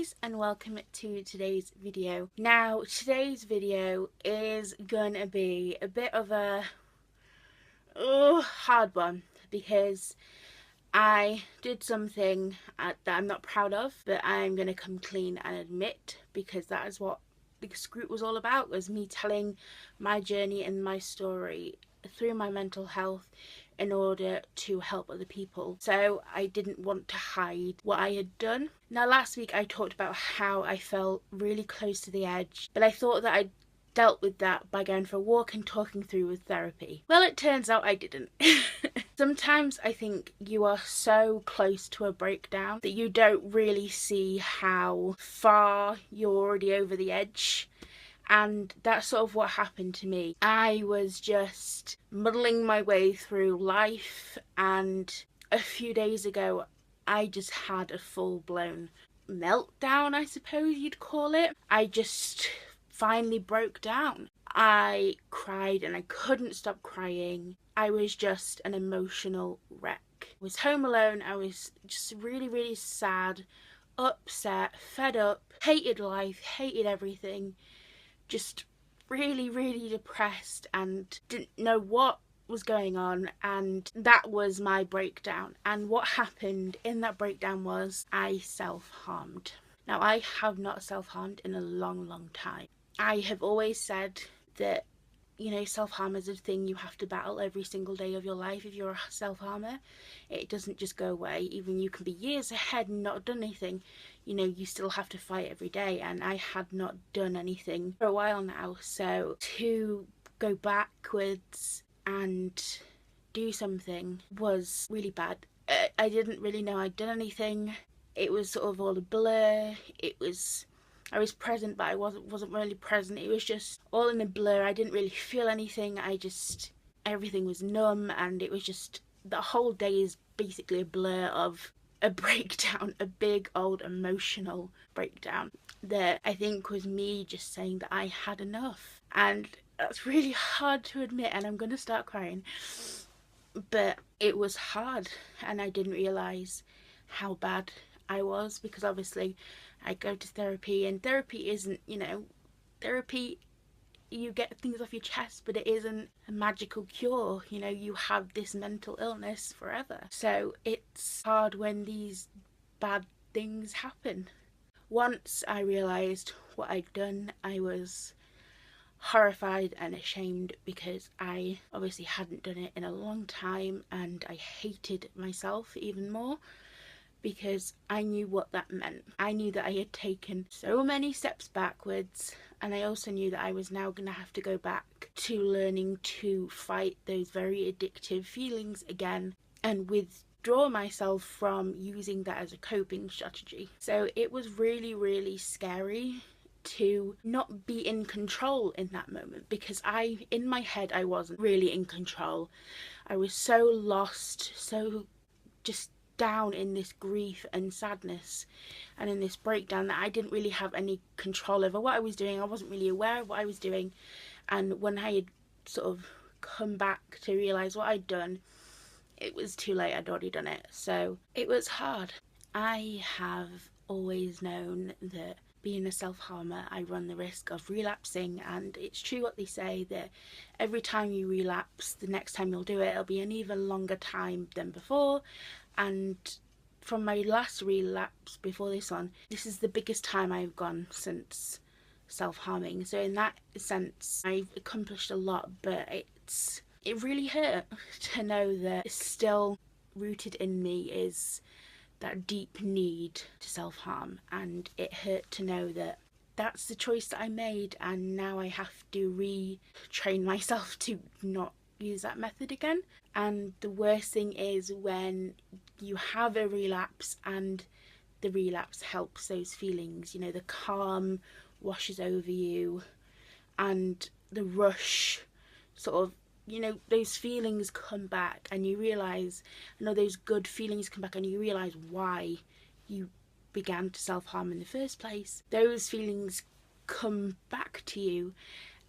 guys, and welcome to today's video. Now today's video is gonna be a bit of a hard one because I did something that I'm not proud of, but I'm gonna come clean and admit, because that is what this group was all about, was me telling my journey and my story through my mental health in order to help other people. So I didn't want to hide what I had done. Now last week I talked about how I felt really close to the edge, but I thought that I dealt with that by going for a walk and talking through with therapy. Well, it turns out I didn't. Sometimes I think you are so close to a breakdown that you don't really see how far you're already over the edge. And that's sort of what happened to me. I was just muddling my way through life, and a few days ago I just had a full-blown meltdown, I suppose you'd call it. I just finally broke down. I cried and I couldn't stop crying. I was just an emotional wreck. I was home alone. I was just really sad, upset, fed up, hated life, hated everything. Just really depressed and didn't know what was going on, and that was my breakdown. And what happened in that breakdown was I self-harmed. Now, I have not self-harmed in a long time. I have always said that, you know, self-harm is a thing you have to battle every single day of your life. If you're a self-harmer, it doesn't just go away. Even you can be years ahead and not done anything, you know, you still have to fight every day. And I had not done anything for a while now, so to go backwards and do something was really bad. I didn't really know I'd done anything. It was sort of all a blur. I was present, but I wasn't really present. It was just all in a blur. I didn't really feel anything. Everything was numb, and it was just, the whole day is basically a blur of a breakdown, a big old emotional breakdown that I think was me just saying that I had enough. And that's really hard to admit, and I'm gonna start crying. But it was hard, and I didn't realise how bad I was, because obviously I go to therapy, and therapy isn't, you know, therapy, you get things off your chest, but it isn't a magical cure. You know, you have this mental illness forever. So it's hard when these bad things happen. Once I realised what I'd done, I was horrified and ashamed, because I obviously hadn't done it in a long time, and I hated myself even more, because I knew what that meant. I knew that I had taken so many steps backwards, and I also knew that I was now going to have to go back to learning to fight those very addictive feelings again and withdraw myself from using that as a coping strategy. So it was really scary to not be in control in that moment, because in my head, I wasn't really in control. I was so lost, so just down in this grief and sadness and in this breakdown that I didn't really have any control over what I was doing. I wasn't really aware of what I was doing, and when I had sort of come back to realise what I'd done, it was too late. I'd already done it. So it was hard. I have always known that being a self-harmer, I run the risk of relapsing, and it's true what they say, that every time you relapse, the next time you'll do it, it'll be an even longer time than before. And from my last relapse before this one, this is the biggest time I've gone since self-harming. So in that sense, I've accomplished a lot, but it really hurt to know that still rooted in me is that deep need to self-harm, and it hurt to know that that's the choice that I made, and now I have to retrain myself to not use that method again. And the worst thing is when you have a relapse and the relapse helps those feelings, you know, the calm washes over you and the rush sort of, you know, those feelings come back, and you realise, you know, those good feelings come back, and you realise why you began to self-harm in the first place. Those feelings come back to you,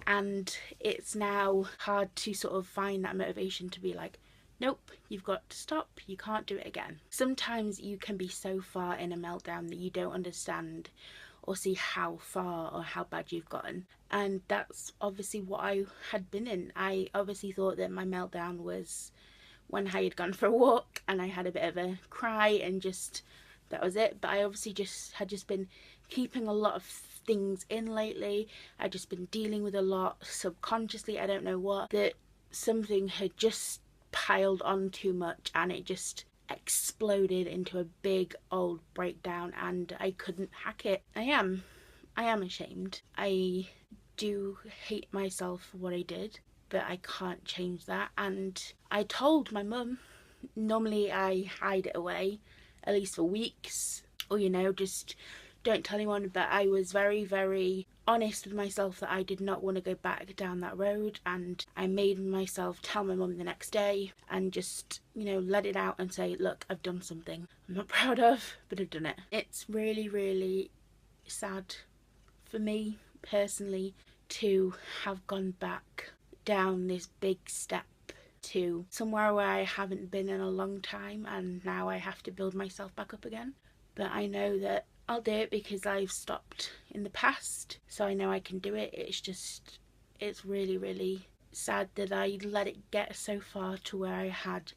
and it's now hard to sort of find that motivation to be like, nope, you've got to stop, you can't do it again. Sometimes you can be so far in a meltdown that you don't understand or see how far or how bad you've gotten. And that's obviously what I had been in. I obviously thought that my meltdown was when I had gone for a walk and I had a bit of a cry and just that was it. But I obviously just been keeping a lot of things in lately. I'd just been dealing with a lot subconsciously, I don't know what, that something had just piled on too much and it just exploded into a big old breakdown and I couldn't hack it. I am ashamed. I do hate myself for what I did, but I can't change that. And I told my mum, normally I hide it away, at least for weeks, or just don't tell anyone, but I was very, very honest with myself that I did not want to go back down that road, and I made myself tell my mum the next day and just, let it out and say, look, I've done something I'm not proud of, but I've done it. It's really, really sad for me personally to have gone back down this big step to somewhere where I haven't been in a long time, and now I have to build myself back up again. But I know that I'll do it because I've stopped in the past, so I know I can do it. It's really, really sad that I let it get so far to where I had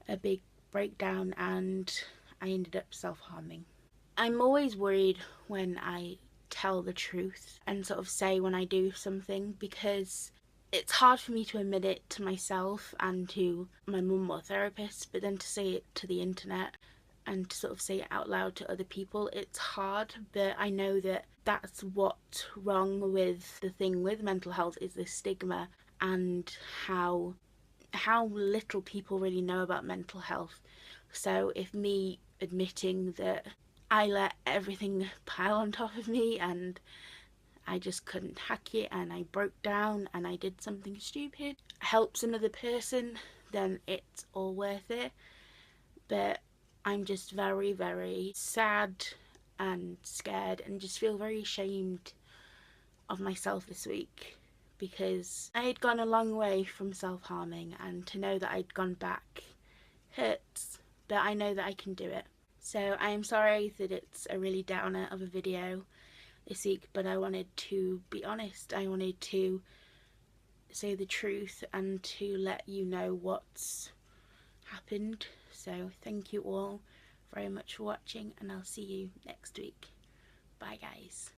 a big breakdown and I ended up self-harming. I'm always worried when I tell the truth and sort of say when I do something, because it's hard for me to admit it to myself and to my mum or therapist, but then to say it to the internet and to sort of say it out loud to other people, it's hard. But I know that that's what's wrong with the thing with mental health, is the stigma and how little people really know about mental health. So if me admitting that I let everything pile on top of me and I just couldn't hack it and I broke down and I did something stupid helps another person, then it's all worth it. But I'm just very, very sad and scared and just feel very ashamed of myself this week, because I had gone a long way from self-harming, and to know that I'd gone back hurts, but I know that I can do it. So I am sorry that it's a really downer of a video this week, but I wanted to be honest. I wanted to say the truth and to let you know what's happened. So thank you all very much for watching, and I'll see you next week. Bye guys.